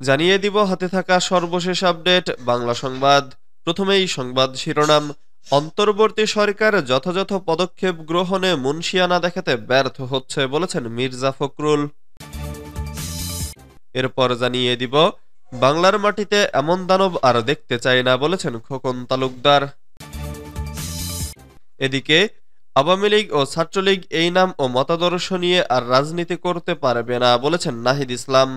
জানিয়ে দিব হাতে থাকা সর্বশেষ আপডেট বাংলা সংবাদ। প্রথমেই সংবাদ শিরোনাম। অন্তর্বর্তী সরকার যথাযথ পদক্ষেপ গ্রহণে মুনশিয়ানা দেখাতে ব্যর্থ হচ্ছে বলেছেন মির্জা ফখরুল। এরপর জানিয়ে দিব বাংলার মাটিতে এমন দানব আর দেখতে চাই না বলেছেন খোকন তালুকদার। এদিকে আওয়ামী লীগ ও ছাত্রলীগ এই নাম ও মতাদর্শ নিয়ে আর রাজনীতি করতে পারবে না বলেছেন নাহিদ ইসলাম।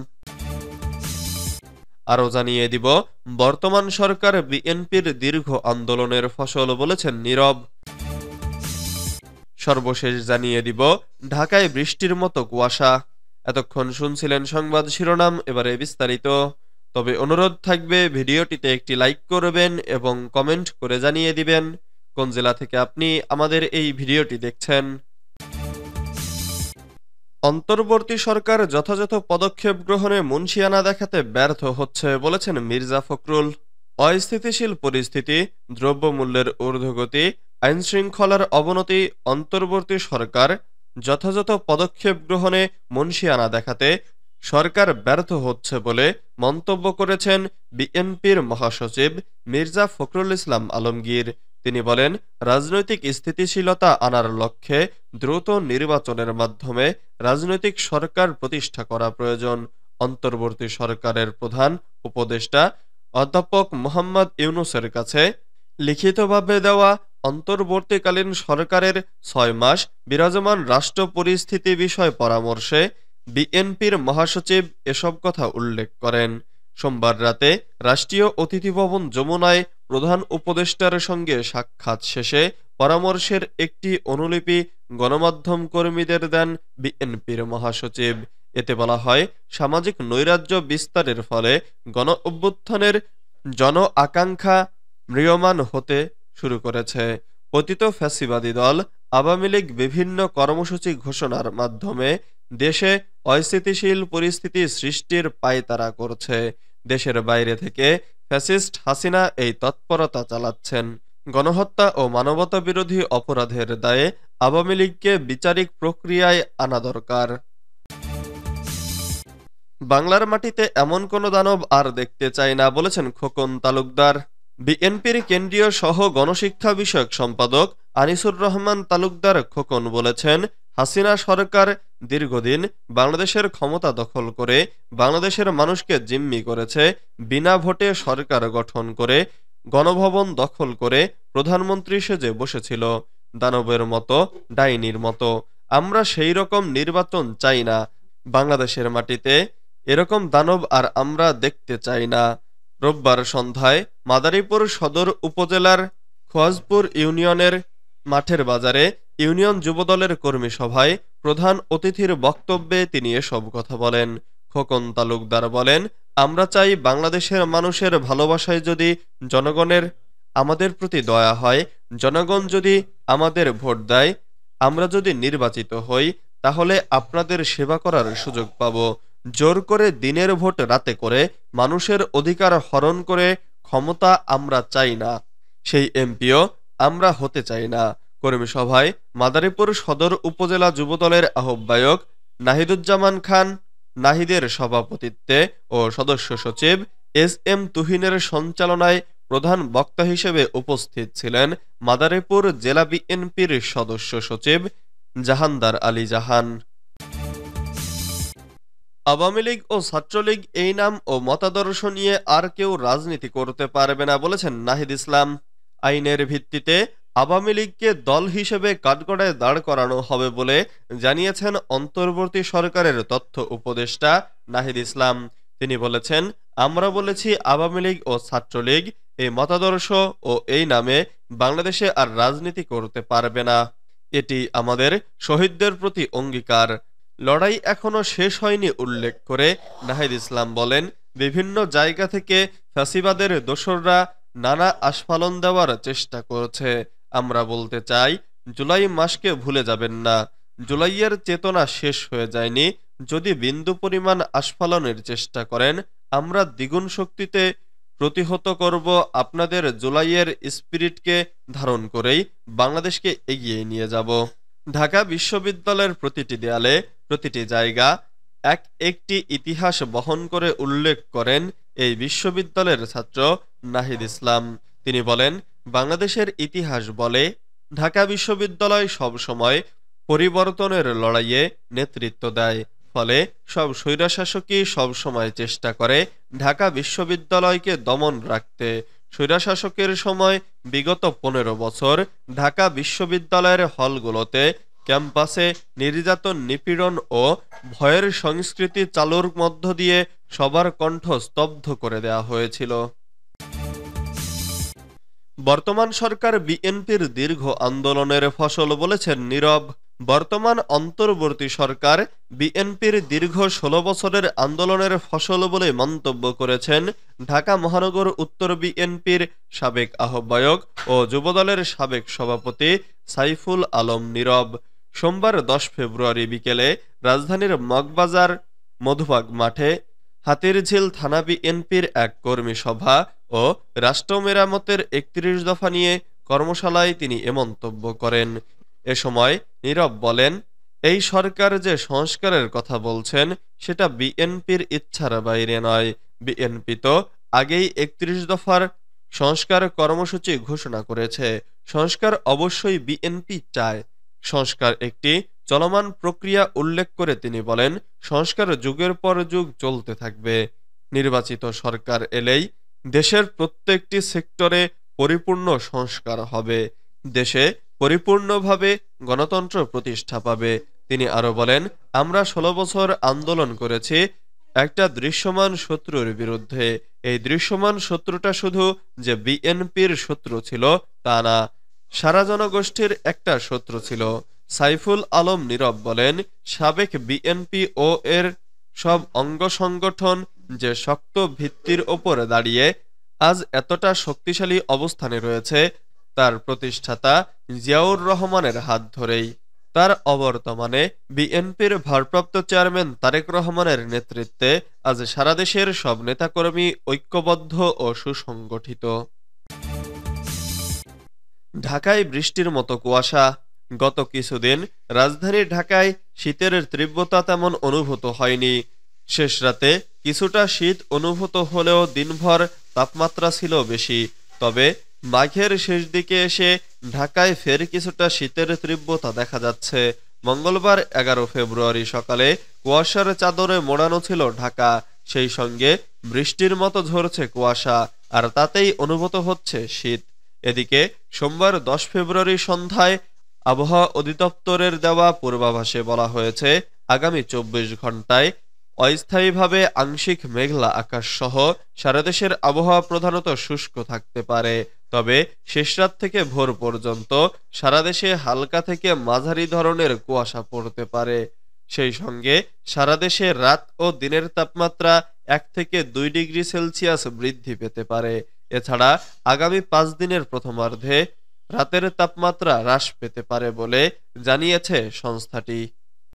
আরও জানিয়ে দিব বর্তমান সরকার বিএনপির দীর্ঘ আন্দোলনের ফসল বলেছেন নীরব। সর্বশেষ জানিয়ে দিব ঢাকায় বৃষ্টির মতো কুয়াশা। এতক্ষণ শুনছিলেন সংবাদ শিরোনাম, এবারে বিস্তারিত। তবে অনুরোধ থাকবে ভিডিওটিতে একটি লাইক করবেন এবং কমেন্ট করে জানিয়ে দিবেন কোন জেলা থেকে আপনি আমাদের এই ভিডিওটি দেখছেন। অন্তর্বর্তী সরকার যথাযথ পদক্ষেপ গ্রহণে মুনশিয়ানা দেখাতে ব্যর্থ হচ্ছে বলেছেন মির্জা ফখরুল। অস্থিতিশীল পরিস্থিতি, দ্রব্যমূল্যের ঊর্ধ্বগতি, আইনশৃঙ্খলার অবনতি, অন্তর্বর্তী সরকার যথাযথ পদক্ষেপ গ্রহণে মুনশিয়ানা দেখাতে সরকার ব্যর্থ হচ্ছে বলে মন্তব্য করেছেন বিএনপির মহাসচিব মির্জা ফখরুল ইসলাম আলমগীর। তিনি বলেন, রাজনৈতিক স্থিতিশীলতা আনার লক্ষ্যে দ্রুত নির্বাচনের মাধ্যমে রাজনৈতিক সরকার প্রতিষ্ঠা করা প্রয়োজন। অন্তর্বর্তী সরকারের প্রধান উপদেষ্টা অধ্যাপক মোহাম্মদ ইউনূসের কাছে লিখিতভাবে দেওয়া অন্তর্বর্তীকালীন সরকারের ৬ মাস বিরাজমান রাষ্ট্র পরিস্থিতি বিষয় পরামর্শে বিএনপির মহাসচিব এসব কথা উল্লেখ করেন। সোমবার রাতে রাষ্ট্রীয় অতিথি ভবন যমুনায় প্রধান উপদেষ্টার সঙ্গে সাক্ষাৎ শেষে পরামর্শের একটি অনুলিপি গণমাধ্যম কর্মীদের দেন বিএনপির মহাসচিব। এতে বলা হয়, সামাজিক নৈরাজ্য বিস্তারের ফলে গণ অভ্যুত্থানের জন আকাঙ্ক্ষা ম্রিয়মাণ হতে শুরু করেছে। পতিত ফ্যাসিবাদী দল আওয়ামী লীগ বিভিন্ন কর্মসূচি ঘোষণার মাধ্যমে দেশে অস্থিতিশীল পরিস্থিতি সৃষ্টির পায়তারা করছে। দেশের বাইরে থেকে ফ্যাসিস্ট হাসিনা এই তৎপরতা চালাচ্ছেন। গণহত্যা ও মানবতা বিরোধী অপরাধের দায়ে আওয়ামী লীগকে বিচারিক প্রক্রিয়ায় আনা দরকার। বাংলার মাটিতে এমন কোনো দানব আর দেখতে চাই না বলেছেন খোকন তালুকদার। বিএনপির কেন্দ্রীয় সহ গণশিক্ষা বিষয়ক সম্পাদক আনিসুর রহমান তালুকদার খোকন বলেছেন, হাসিনা সরকার দীর্ঘদিন বাংলাদেশের ক্ষমতা দখল করে বাংলাদেশের মানুষকে জিম্মি করেছে। বিনা ভোটে সরকার গঠন করে গণভবন দখল করে প্রধানমন্ত্রী সেজে বসেছিল, দানবের মতো, ডাইনির মতো। আমরা সেই রকম নির্বাচন চাই না। বাংলাদেশের মাটিতে এরকম দানব আর আমরা দেখতে চাই না। রোববার সন্ধ্যায় মাদারীপুর সদর উপজেলার খোয়াজপুর ইউনিয়নের মাঠের বাজারে ইউনিয়ন যুবদলের কর্মী সভায় প্রধান অতিথির বক্তব্যে তিনি এসব কথা বলেন। খোকন তালুকদার বলেন, আমরা চাই বাংলাদেশের মানুষের ভালোবাসায় যদি জনগণের আমাদের প্রতি দয়া হয়, জনগণ যদি আমাদের ভোট দেয়, আমরা যদি নির্বাচিত হই, তাহলে আপনাদের সেবা করার সুযোগ পাব। জোর করে দিনের ভোট রাতে করে মানুষের অধিকার হরণ করে ক্ষমতা আমরা চাই না। সেই এমপিও আমরা হতে চাই না। কর্মী সভায় মাদারীপুর সদর উপজেলা যুবদলের আহ্বায়ক নাহিদুজ্জামান খান নাহিদের সভাপতিত্বে ও সদস্য সচিব এস এম তুহিনের সঞ্চালনায় প্রধান বক্তা হিসেবে উপস্থিত ছিলেন মাদারীপুর জেলা বিএনপির সদস্য সচিব জাহানদার আলী জাহান। আওয়ামী লীগ ও ছাত্রলীগ এই নাম ও মতাদর্শ নিয়ে আর কেউ রাজনীতি করতে পারবে না বলেছেন নাহিদ ইসলাম। আইনের ভিত্তিতে আওয়ামী লীগকে দল হিসেবে কাঠগড়ায় দাঁড় করানো হবে বলে জানিয়েছেন অন্তর্বর্তী সরকারের তথ্য উপদেষ্টা নাহিদ ইসলাম। তিনি বলেছেন, আমরা বলেছি আওয়ামী লীগ ও ছাত্রলীগ এই মতাদর্শ ও এই নামে বাংলাদেশে আর রাজনীতি করতে পারবে না। এটি আমাদের শহীদদের প্রতি অঙ্গীকার। লড়াই এখনো শেষ হয়নি উল্লেখ করে নাহিদ ইসলাম বলেন, বিভিন্ন জায়গা থেকে ফ্যাসিবাদের দোসররা নানা আস্ফালন দেওয়ার চেষ্টা করছে। আমরা বলতে চাই, জুলাই মাসকে ভুলে যাবেন না। জুলাইয়ের চেতনা শেষ হয়ে যায়নি। যদি বিন্দু পরিমাণ আস্ফালনের চেষ্টা করেন, আমরা দ্বিগুণ শক্তিতে প্রতিহত করব। আপনাদের জুলাইয়ের স্পিরিটকে ধারণ করেই বাংলাদেশকে এগিয়ে নিয়ে যাব। ঢাকা বিশ্ববিদ্যালয়ের প্রতিটি দেয়ালে, প্রতিটি জায়গা একটি ইতিহাস বহন করে উল্লেখ করেন এই বিশ্ববিদ্যালয়ের ছাত্র নাহিদ ইসলাম। তিনি বলেন, বাংলাদেশের ইতিহাস বলে ঢাকা বিশ্ববিদ্যালয় সবসময় পরিবর্তনের লড়াইয়ে নেতৃত্ব দেয়। ফলে সব স্বৈরশাসকই সবসময় চেষ্টা করে ঢাকা বিশ্ববিদ্যালয়কে দমন রাখতে। স্বৈরশাসকের সময় বিগত ১৫ বছর ঢাকা বিশ্ববিদ্যালয়ের হলগুলোতে ক্যাম্পাসে নির্যাতন, নিপীড়ন ও ভয়ের সংস্কৃতি চালুর মধ্য দিয়ে সবার কণ্ঠ স্তব্ধ করে দেয়া হয়েছিল। বর্তমান সরকার বিএনপির দীর্ঘ আন্দোলনের ফসল বলেছেন নীরব। বর্তমান অন্তর্বর্তী সরকার বিএনপির দীর্ঘ ১৬ বছরের আন্দোলনের ফসল বলে মন্তব্য করেছেন ঢাকা মহানগর উত্তর বিএনপির সাবেক আহ্বায়ক ও যুবদলের সাবেক সভাপতি সাইফুল আলম নীরব। সোমবার ১০ ফেব্রুয়ারি বিকেলে রাজধানীর মগবাজার মধুবাগ মাঠে হাতিরঝিল থানা বিএনপির এক কর্মী সভা ও রাষ্ট্র মেরামতের ৩১ দফা নিয়ে কর্মশালায় তিনি এ মন্তব্য করেন। এ সময় নীরব বলেন, এই সরকার যে সংস্কারের কথা বলছেন সেটা বিএনপির ইচ্ছার বাইরে নয়। বিএনপি তো আগেই ৩১ দফার সংস্কার কর্মসূচি ঘোষণা করেছে। সংস্কার অবশ্যই বিএনপি চায়। সংস্কার একটি চলমান প্রক্রিয়া উল্লেখ করে তিনি বলেন, সংস্কার যুগের পর যুগ চলতে থাকবে। নির্বাচিত সরকার এলেই দেশের প্রত্যেকটি সেক্টরে পরিপূর্ণ সংস্কার হবে, দেশে পরিপূর্ণভাবে গণতন্ত্র প্রতিষ্ঠা পাবে। তিনি আরো বলেন, আমরা ১৬ বছর আন্দোলন করেছি একটা দৃশ্যমান শত্রুর বিরুদ্ধে। এই দৃশ্যমান শত্রুটা শুধু যে বিএনপির শত্রু ছিল তা না, সারা জনগোষ্ঠীর একটা শত্রু ছিল। সাইফুল আলম নীরব বলেন, সাবেক বিএনপি ও এর সব অঙ্গ সংগঠন যে শক্ত ভিত্তির ওপর দাঁড়িয়ে আজ এতটা শক্তিশালী অবস্থানে রয়েছে তার প্রতিষ্ঠাতা জিয়াউর রহমানের হাত ধরেই। তার অবর্তমানে বিএনপির ভারপ্রাপ্ত চেয়ারম্যান তারেক রহমানের নেতৃত্বে আজ সারা দেশের সব নেতাকর্মী ঐক্যবদ্ধ ও সুসংগঠিত। ঢাকায় বৃষ্টির মতো কুয়াশা। গত কিছুদিন রাজধানী ঢাকায় শীতের তীব্রতা তেমন অনুভূত হয়নি। শেষ রাতে কিছুটা শীত অনুভূত হলেও দিনভর তাপমাত্রা ছিল বেশি। তবে মাঘের শেষ দিকে এসে ঢাকায় ফের কিছুটা শীতের তীব্রতা দেখা যাচ্ছে। মঙ্গলবার ১১ ফেব্রুয়ারি সকালে কুয়াশার চাদরে মোড়ানো ছিল ঢাকা, সেই সঙ্গে বৃষ্টির মতো ঝরছে কুয়াশা, আর তাতেই অনুভূত হচ্ছে শীত। এদিকে সোমবার ১০ ফেব্রুয়ারি সন্ধ্যায় আবহাওয়া অধিদপ্তরের দেওয়া পূর্বাভাসে বলা হয়েছে, আগামী ২৪ ঘন্টায় অস্থায়ীভাবে আংশিক মেঘলা আকাশ সহ সারা দেশের আবহাওয়া প্রধানত শুষ্ক থাকতে পারে। তবে শেষরাত থেকে ভোর পর্যন্ত সারা দেশে হালকা থেকে মাঝারি ধরনের কুয়াশা পড়তে পারে। সেই সঙ্গে সারা দেশে রাত ও দিনের তাপমাত্রা ১ থেকে ২ ডিগ্রি সেলসিয়াস বৃদ্ধি পেতে পারে। এছাড়া আগামী ৫ দিনের প্রথমার্ধে রাতের তাপমাত্রা হ্রাস পেতে পারে বলে জানিয়েছে সংস্থাটি।